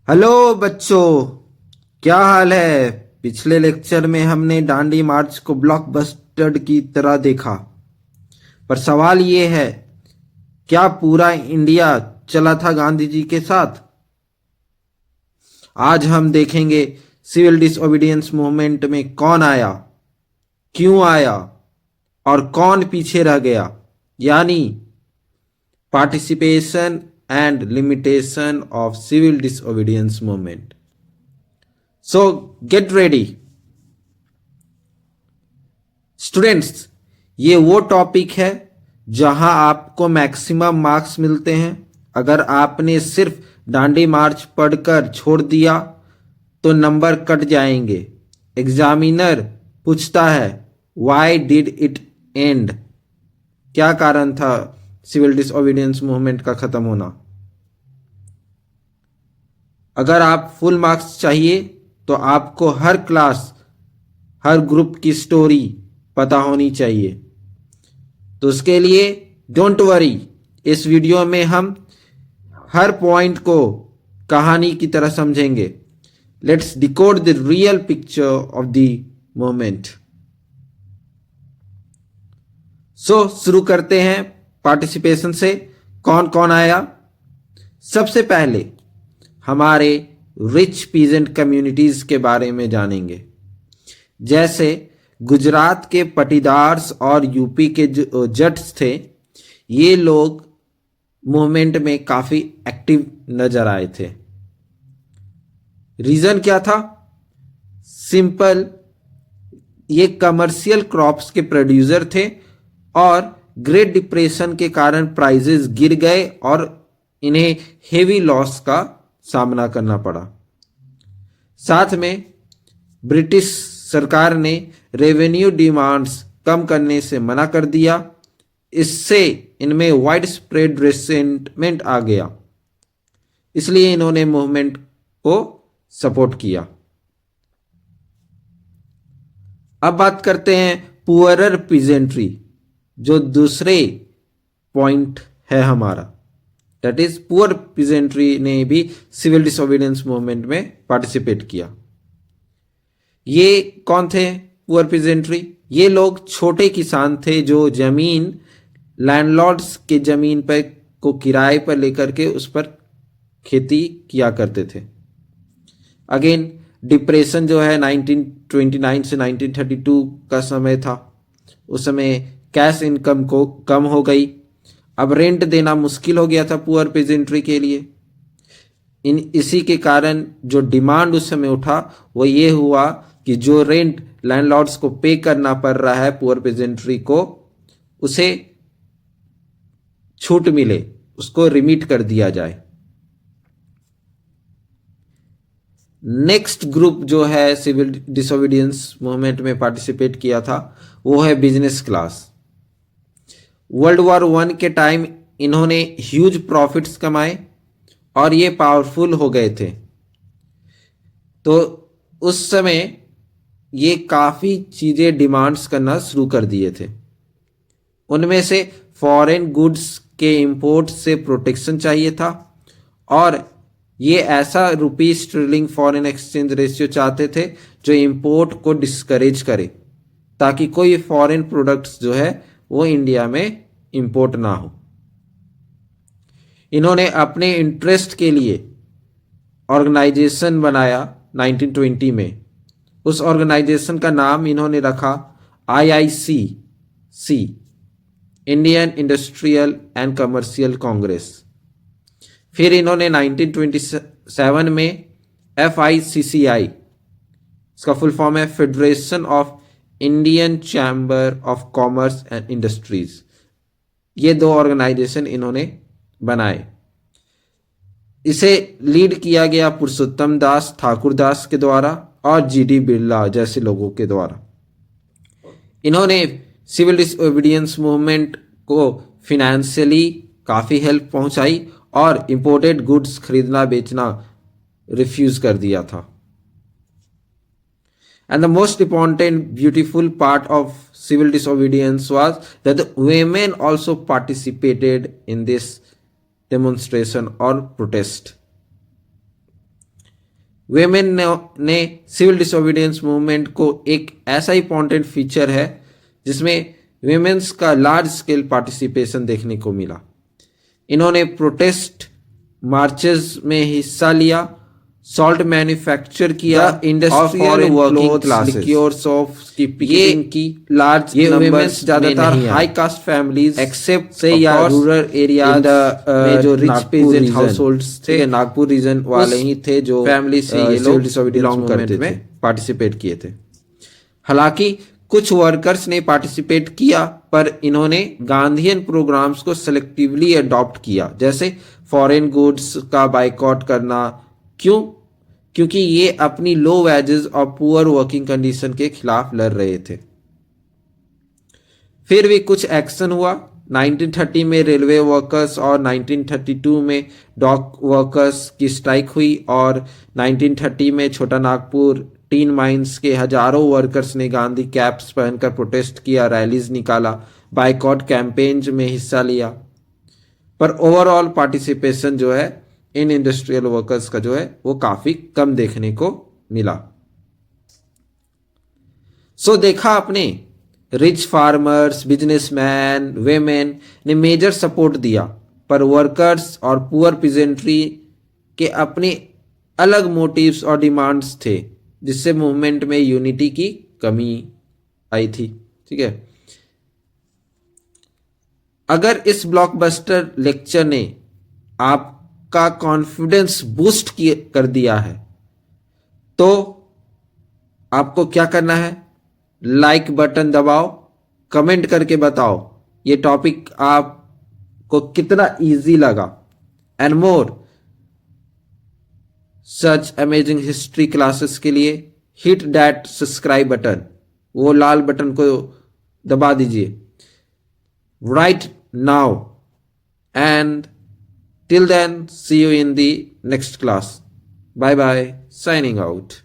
Hello बच्चों, क्या हाल है। पिछले लेक्चर में हमने दांडी मार्च को ब्लॉकबस्टर की तरह देखा, पर सवाल ये है, क्या पूरा इंडिया चला था गांधी जी के साथ? आज हम देखेंगे सिविल डिसओबीडियंस मूवमेंट में कौन आया, क्यों आया और कौन पीछे रह गया, यानी participation and limitation of civil disobedience movement. So get ready students. ये वो टॉपिक है जहां आपको मैक्सिमम मार्क्स मिलते हैं। अगर आपने सिर्फ दांडी मार्च पढ़कर छोड़ दिया तो नंबर कट जाएंगे। एग्जामिनर पूछता है व्हाई डिड इट एंड, क्या कारण था सिविल डिसओबीडियंस मूवमेंट का खत्म होना। अगर आप फुल मार्क्स चाहिए तो आपको हर क्लास, हर ग्रुप की स्टोरी पता होनी चाहिए। तो उसके लिए डोंट वरी, इस वीडियो में हम हर पॉइंट को कहानी की तरह समझेंगे। Let's decode the real picture of the moment. सो शुरू करते हैं पार्टिसिपेशन से। कौन कौन आया? सबसे पहले हमारे रिच पीजेंट कम्युनिटीज के बारे में जानेंगे। जैसे गुजरात के पटीदार्स और यूपी के जो जट्स थे, ये लोग मूवमेंट में काफी एक्टिव नजर आए थे। रीजन क्या था? सिंपल, ये कमर्शियल क्रॉप्स के प्रोड्यूसर थे और ग्रेट डिप्रेशन के कारण प्राइसेस गिर गए और इन्हें हेवी लॉस का सामना करना पड़ा। साथ में ब्रिटिश सरकार ने रेवेन्यू डिमांड्स कम करने से मना कर दिया। इससे इनमें वाइड स्प्रेड रिसेंटमेंट आ गया, इसलिए इन्होंने मूवमेंट को सपोर्ट किया। अब बात करते हैं पुअरर पीजेंट्री, जो दूसरे पॉइंट है हमारा। दैट इज पुअर पीजेंट्री ने भी सिविल डिसओबीडियंस मूवमेंट में पार्टिसिपेट किया। ये कौन थे पुअर पीजेंट्री? ये लोग छोटे किसान थे जो जमीन लैंडलॉर्ड्स के जमीन पर को किराए पर लेकर के उस पर खेती किया करते थे। अगेन डिप्रेशन जो है 1929 से 1932 का समय था। उस समय कैश इनकम को कम हो गई। अब रेंट देना मुश्किल हो गया था पुअर पीजेंट्री के लिए। इसी के कारण जो डिमांड उस समय उठा वो ये हुआ कि जो रेंट लैंडलॉर्ड्स को पे करना पड़ रहा है पुअर पीजेंट्री को, उसे छूट मिले, उसको रिमिट कर दिया जाए। नेक्स्ट ग्रुप जो है सिविल डिसओबीडियंस मूवमेंट में पार्टिसिपेट किया था, वो है बिजनेस क्लास। वर्ल्ड वॉर 1 के टाइम इन्होंने ह्यूज प्रॉफिट्स कमाए और ये पावरफुल हो गए थे। तो उस समय ये काफ़ी चीज़ें डिमांड्स करना शुरू कर दिए थे। उनमें से फॉरेन गुड्स के इंपोर्ट से प्रोटेक्शन चाहिए था और ये ऐसा रुपी स्टर्लिंग फॉरेन एक्सचेंज रेशियो चाहते थे जो इंपोर्ट को डिस्करेज करे, ताकि कोई फॉरेन प्रोडक्ट्स जो है वो इंडिया में इंपोर्ट ना हो। इन्होंने अपने इंटरेस्ट के लिए ऑर्गेनाइजेशन बनाया 1920 में। उस ऑर्गेनाइजेशन का नाम इन्होंने रखा IICC, Indian industrial and commercial Congress. फिर इन्होंने 1927 में FICCI, इसका फुल फॉर्म है federation of Indian chamber of commerce and industries, ये दो ऑर्गेनाइजेशन इन्होंने बनाए। इसे लीड किया गया पुरुषोत्तम दास ठाकुर दास के द्वारा और GD बिरला जैसे लोगों के द्वारा। इन्होंने सिविल डिसओबीडियंस मूवमेंट को फिनेंशियली काफ़ी हेल्प पहुंचाई और इंपोर्टेड गुड्स खरीदना बेचना रिफ्यूज कर दिया था। And the most important beautiful part of civil disobedience was that the women also participated in this demonstration or protest. Women ने सिविल डिसोबीडियंस मूवमेंट को एक ऐसा इंपॉर्टेंट फीचर है जिसमें वेमेन्स का लार्ज स्केल पार्टिसिपेशन देखने को मिला। इन्होंने प्रोटेस्ट मार्चेस में हिस्सा लिया, सॉल्ट मैन्युफैक्चर किया, इंडस्ट्रियल वर्किंग क्लासेस, लिक्योर्स ऑफ की पिकेटिंग की, लार्ज नंबर्स, ज्यादातर हाई कास्ट फैमिलीज एक्सेप्ट से या रूरल एरियाज में जो रिच पीजेंट हाउसहोल्ड्स थे, नागपुर रीजन वाले ही थे जो फैमिली से ये लोग बिलोंग करते थे, पार्टिसिपेट किए थे। हालांकि कुछ वर्कर्स ने पार्टिसिपेट किया पर इन्होंने गांधीयन प्रोग्राम्स को सेलेक्टिवली अडॉप्ट किया, जैसे फॉरेन गुड्स का बाइकआउट करना। क्यों? क्योंकि ये अपनी लो वेजेस और पुअर वर्किंग कंडीशन के खिलाफ लड़ रहे थे। फिर भी कुछ एक्शन हुआ। 1930 में रेलवे वर्कर्स और 1932 में डॉक वर्कर्स की स्ट्राइक हुई और 1930 में छोटा नागपुर टीन माइंस के हजारों वर्कर्स ने गांधी कैप्स पहनकर प्रोटेस्ट किया, रैलीज निकाला, बाइकआउट कैंपेन्स में हिस्सा लिया। पर ओवरऑल पार्टिसिपेशन जो है इन इंडस्ट्रियल वर्कर्स का जो है वो काफी कम देखने को मिला। सो देखा आपने, रिच फार्मर्स, बिजनेसमैन, वेमेन ने मेजर सपोर्ट दिया, पर वर्कर्स और पुअर पीजेंट्री के अपने अलग मोटिव्स और डिमांड्स थे, जिससे मूवमेंट में यूनिटी की कमी आई थी। ठीक है, अगर इस ब्लॉकबस्टर लेक्चर ने आपका कॉन्फिडेंस बूस्ट कर दिया है तो आपको क्या करना है? लाइक बटन दबाओ, कमेंट करके बताओ ये टॉपिक आपको कितना इजी लगा। And more such amazing history classes के लिए हिट दैट सब्सक्राइब बटन, वो लाल बटन को दबा दीजिए right now, and till then see you in the next class. Bye bye, signing out.